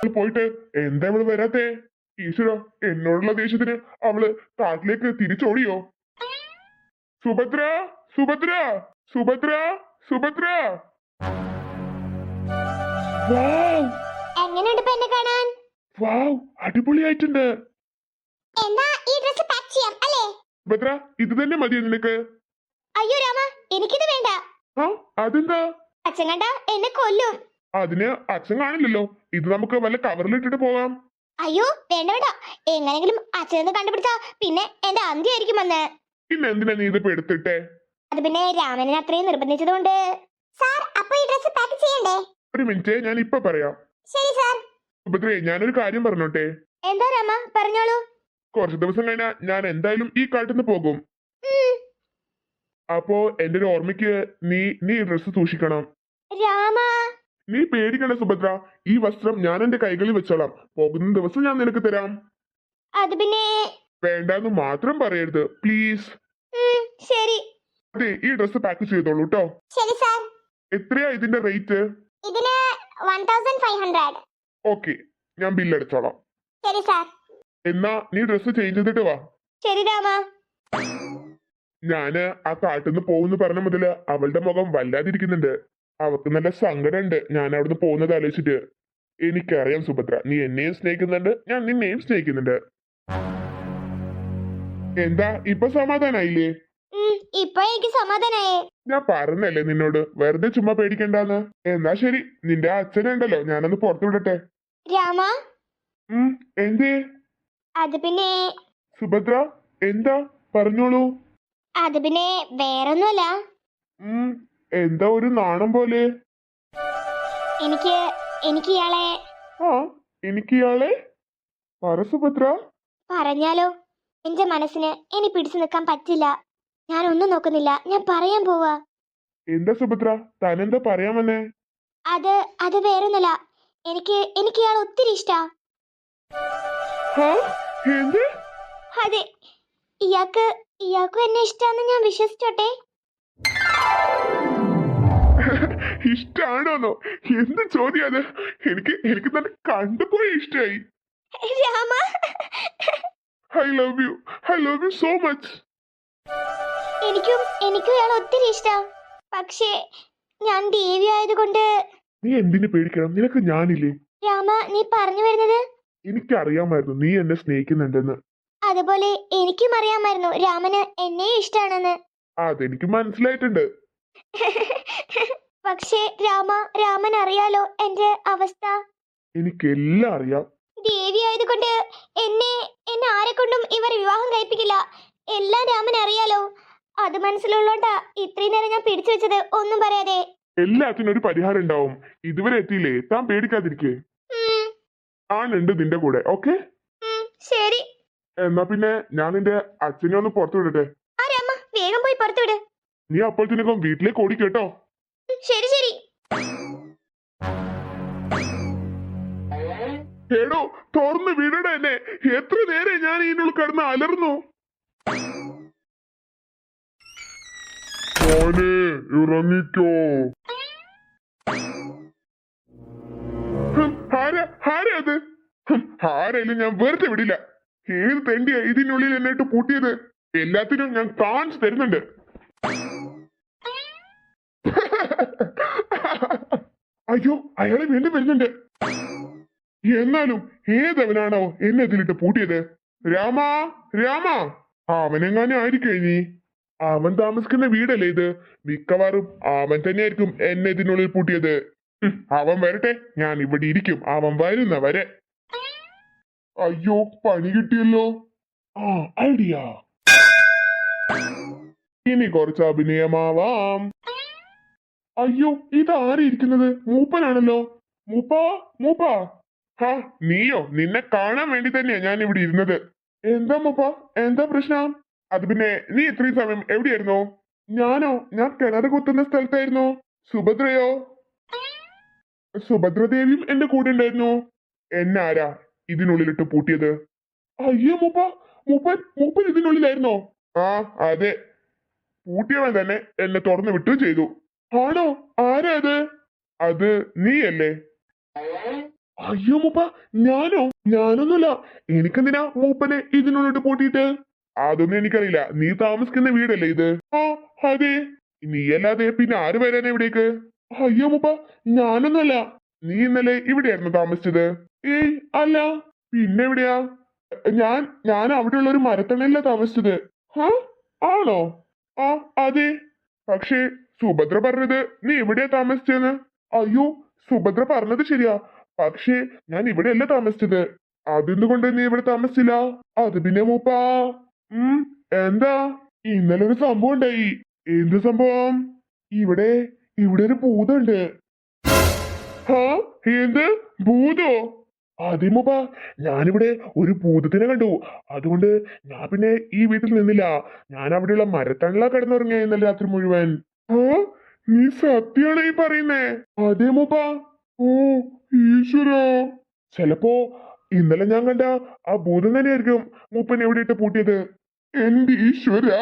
പോയിട്ട് എന്താ ഇവള് വരാത്തെ? ഈശ്വര, എന്നോടുള്ള ദേഷ്യത്തിന് അവള് കാട്ടിലേക്ക് തിരിച്ചോടിയോ? സുഭദ്ര, സുഭദ്ര, സുഭദ്ര, സുഭദ്ര. വാവ്, എങ്ങനെയുണ്ട് ഇപ്പൊ എന്നെ കാണാൻ? വാവ്, അടിപൊളിയായിട്ടുണ്ട്. എന്നാ ഈ ഡ്രസ് പാക്ക് ചെയ്യാം അല്ലേ? സുഭദ്ര, ഇത് തന്നെ മതിയോ നിനക്ക്? അയ്യോ രാമ, എനിക്കിത് വേണ്ട. ആ, അതെന്താ? അച്ഛൻ കണ്ട എന്നെ കൊല്ലും. അതിന് അച്ഛൻ കാണില്ലല്ലോ. ഇത് നമുക്ക് വല്ല കവറിലിട്ടിട്ട് പോകാം. അയ്യോ വേണ്ട വേണ്ട, എങ്ങനെങ്കിലും അച്ഛനെന്ന് കണ്ടുപിടിച്ചാ പിന്നെ എന്റെ അന്ത്യമായിരിക്കും വന്ന്. പിന്നെ എന്തിനാ നീ ഇതിപ്പോ എടുത്തിട്ടെ? അത് പിന്നെ രാമനെ അത്രയും നിർബന്ധിച്ചതുകൊണ്ട്. സാർ, അപ്പൊ ഈ ഡ്രസ് പാക്ക് ചെയ്യണ്ടേ? ഒരു മിനിറ്റ്, ഞാൻ ഇപ്പൊ പറയാം. ശരി സാർ. സുഭദ്രേ, ഞാനൊരു കാര്യം പറഞ്ഞോട്ടെ? എന്താ രാമ, പറഞ്ഞോളൂ. കുറച്ച് ദിവസം കഴിഞ്ഞാ ഞാൻ എന്തായാലും ഈ കാട്ടിൽ നിന്ന് പോകും. അപ്പോ എന്റെ ഒരു ഓർമ്മയ്ക്ക് നീ നീ ഡ്രസ്സ് സൂക്ഷിക്കണം. രാമ, നീ പേടിക്കണ്ട സുഭദ്ര, ഈ വസ്ത്രം ഞാൻ എന്റെ കൈകളിൽ വെച്ചോളാം. പോകുന്ന ദിവസം ഞാൻ നിനക്ക് തരാം. അത് പിന്നെ. വേണ്ടാന്ന് മാത്രം പറയരുത് പ്ലീസ്. ശരി. അതെ, ഈ ഡ്രസ്സ് പാക്ക് ചെയ്തോളൂ കേട്ടോ. ശരി സാർ. എത്രയാ ഇതിന്റെ റേറ്റ്? ഇതിന് 1500. ഓക്കെ, ഞാൻ ബില്ലടിച്ചോളാം. ശരി സാർ. എന്നാ നീ ഡ്രസ്സ് ചേഞ്ച് ചെയ്തിട്ട് വാ. ശരി രാമ. ഞാന് ആ കാട്ടിന്ന് പോകുന്നു പറഞ്ഞ മുതല് അവളുടെ മുഖം വല്ലാതിരിക്കുന്നുണ്ട്. അവൾക്ക് നല്ല സങ്കടമുണ്ട് ഞാൻ അവിടുന്ന് പോകുന്നത് ആലോചിച്ചിട്ട്. എനിക്കറിയാം സുഭദ്ര, നീ എന്നെയും സ്നേഹിക്കുന്നുണ്ട്, ഞാൻ നിന്നെയും സ്നേഹിക്കുന്നുണ്ട്. എന്താ ഇപ്പൊ സമാധാനായില്ലേ? ഇപ്പൊ എനിക്ക് സമാധാനായേ. ഞാൻ പറഞ്ഞല്ലേ നിന്നോട് വെറുതെ ചുമ്മാ പേടിക്കണ്ടെന്ന്. എന്നാ ശരി, നിന്റെ അച്ഛനുണ്ടല്ലോ, ഞാനൊന്ന് പുറത്തു വിടട്ടെ. രാമ, എന്തേ? അത് പിന്നെ. സുഭദ്ര, എന്താ? പറഞ്ഞോളൂ. അത് പിന്നെ വേറൊന്നുമല്ല. എന്താ ഒരു നാണം പോലെ? എനിക്ക് എനിക്ക് ഇയാളെ. ആ, എനിക്ക് ഇയാളെ? പറ സുഭദ്ര. പറഞ്ഞാലോ? എന്റെ മനസ്സിന് ഇനി പിടിച്ചു നിൽക്കാൻ പറ്റില്ല. ഞാൻ ഒന്നും നോക്കുന്നില്ല, ഞാൻ പറയാൻ പോവാ. എന്താ സുഭദ്ര, താനെന്താ പറയാമെന്നേ? അത് അത് വേറൊന്നുമല്ല. എനിക്ക് ഇയാൾ ഒത്തിരി ഇഷ്ടാ. എന്ത്? അതെ, ഇയാൾക്കും എന്നെ ഇഷ്ടാന്ന് ഞാൻ വിശ്വസിച്ചോട്ടെ. ഇഷ്ടാണോന്നോ? എന്ത് ചോദ്യം അത്? എനിക്ക് തന്നെ കണ്ടുപോയി ഇഷ്ടായി. Rama, I love you so much. എനിക്കും ഇയാൾ ഒത്തിരി ഇഷ്ടാ. പക്ഷേ ഞാൻ ദേവി ആയതുകൊണ്ട്. നീ എന്തിനു പേടിക്കണം? നിനക്ക് ഞാനില്ലേ? രാമ, നീ പറഞ്ഞു വരുന്നത്? എനിക്കറിയാമായിരുന്നു നീ എന്നെ സ്നേഹിക്കുന്നുണ്ടെന്ന്. അതുപോലെ എനിക്കും അറിയാമായിരുന്നു രാമന് എന്നെ ഇഷ്ടാണെന്ന്. അതെനിക്ക് മനസ്സിലായിട്ടുണ്ട്. പക്ഷേ രാമൻ അറിയാലോ എന്റെ അവസ്ഥ. എനിക്കെല്ലാം അറിയാം. ദേവി ആയതുകൊണ്ട് എന്നെ ആരെ കൊണ്ടും ഇവർ വിവാഹം കഴിപ്പിക്കില്ല. എല്ലാം രാമൻ അറിയാലോ. അത് മനസ്സിലുള്ളോണ്ടാ ഇത്രയും നേരം ഞാൻ പിടിച്ചു വെച്ചത് ഒന്നും പറയാതെ. എല്ലാത്തിനും ഒരു പരിഹാരം ഉണ്ടാവും. ഇതുവരെ എത്തിയില്ലേ? താൻ പേടിക്കാതിരിക്കേ. ആണുണ്ട് നിന്റെ കൂടെ. ഓക്കെ, ശരി. എന്നാ പിന്നെ ഞാൻ നിന്റെ അച്ഛനെ ഒന്ന് പുറത്തു വിടട്ടെ. ആ രാമ, വേഗം പോയി പുറത്തു വിട്. നീ അപ്പോഴത്തേക്കും വീട്ടിലേക്ക് ഓടി കേട്ടോ. ശരി ശരി. എടോ, തുറന്ന് വിടട എന്നെ. എത്ര നേരെ ഞാൻ ഇതിനുള്ളിൽ കിടന്ന് അലർന്നു. മോനെ, ഇറങ്ങിക്കോ. ആരാ അത്? ആരായാലും ഞാൻ വെറുതെ വിടില്ല. ഏത് തെണ്ടിയാ ഇതിനുള്ളിൽ എന്നിട്ട് പൂട്ടിയത്? എല്ലാത്തിനും ഞാൻ കാണിച്ചു തരുന്നുണ്ട്. അയ്യോ, അയാളെ വീണ്ടും വരുന്നുണ്ട്. എന്നാലും ഏതവനാണോ എന്നെ ഇതിലിട്ട് പൂട്ടിയത്? രാമാ, അവനെങ്ങാനും ആയിരിക്കും ഇനി. അവൻ താമസിക്കുന്ന വീടല്ലേ ഇത്? മിക്കവാറും അവൻ തന്നെയായിരിക്കും എന്നെ ഇതിനുള്ളിൽ പൂട്ടിയത്. അവൻ വരട്ടെ, ഞാൻ ഇവിടെ ഇരിക്കും അവൻ വരുന്ന വരെ. അയ്യോ, പണി കിട്ടിയല്ലോ. ഐഡിയ. ഇനി കുറച്ച് അഭിനയമാവാം. അയ്യോ, ഇതാരിയിരിക്കുന്നത്? മൂപ്പനാണല്ലോ. മൂപ്പാ. നീയോ? നിന്നെ കാണാൻ വേണ്ടി തന്നെയാ ഞാൻ ഇവിടെ ഇരുന്നത്. എന്താ മൂപ്പ, എന്താ പ്രശ്നം? അത് പിന്നെ നീ ഇത്രയും സമയം എവിടെയായിരുന്നോ? ഞാനോ? ഞാൻ കിണറ് കുത്തുന്ന സ്ഥലത്തായിരുന്നു. സുഭദ്രയോ? സുഭദ്രദേവിയും എന്റെ കൂടെ ഉണ്ടായിരുന്നു. എന്നാരാ ഇതിനുള്ളിലിട്ട് പൂട്ടിയത്? അയ്യോ മൂപ്പൻ ഇതിനുള്ളിലായിരുന്നോ? അതെ, പൂട്ടിയവൻ തന്നെ എന്നെ തുറന്നു വിട്ടു ചെയ്തു. ആണോ? ആരാ അത്? അത് നീയല്ലേ? അയ്യോ മൂപ്പ, ഞാനോ? ഞാനൊന്നുമില്ല. എനിക്കെന്തിനാ മൂപ്പനെ ഇതിനുള്ളിട്ട് പൂട്ടിയിട്ട്? അതൊന്നും എനിക്കറിയില്ല. നീ താമസിക്കുന്ന വീടല്ലേ ഇത്? ആ, അതെ. നീയല്ലാതെ പിന്നെ ആര് വരാനാ ഇവിടേക്ക്? അയ്യോ മൂപ്പ, ഞാനൊന്നുമല്ല. നീ ഇന്നലെ ഇവിടെയായിരുന്നു താമസിച്ചത്? ഏയ് അല്ല. പിന്നെ എവിടെയാ? ഞാൻ ഞാൻ അവിടെയുള്ള ഒരു മരത്തണലിലാ താമസിച്ചത്. ഹാ, ആണോ? ആ, അതെ. പക്ഷേ സുഭദ്ര പറഞ്ഞത് നീ എവിടെയാ താമസിച്ചെന്ന്. അയ്യോ, സുഭദ്ര പറഞ്ഞത് ശരിയാ. പക്ഷേ ഞാൻ ഇവിടെയല്ല താമസിച്ചത്. അതെന്തുകൊണ്ട് നീ ഇവിടെ താമസിച്ചില്ല? അത് പിന്നെ മൂപ്പാ. ഉം എന്താ? ഇന്നലെ ഒരു സംഭവം ഉണ്ടായി. എന്ത് സംഭവം? ഇവിടെ ഇവിടെ ഒരു ഭൂതമുണ്ട്. ഹാ? എന്ത്? ഭൂതോ? അതെ മൂപ്പ, ഞാനിവിടെ ഒരു ഭൂതത്തിനെ കണ്ടു. അതുകൊണ്ട് ഞാൻ പിന്നെ ഈ വീട്ടിൽ നിന്നില്ല. ഞാൻ അവിടെയുള്ള മരത്തണലാ കിടന്നുറങ്ങിയ ഇന്നലെ രാത്രി മുഴുവൻ. ആ, നീ സത്യാണോ ഈ പറയുന്നേ? അതെ മൂപ്പ. ഓ ഈശ്വരാ. ചിലപ്പോ ഇന്നലെ ഞാൻ കണ്ട ആ ഭൂതം തന്നെയായിരിക്കും മൂപ്പൻ എവിടെ ഇട്ട് പൂട്ടിയത്. എന്റെ ഈശ്വരാ.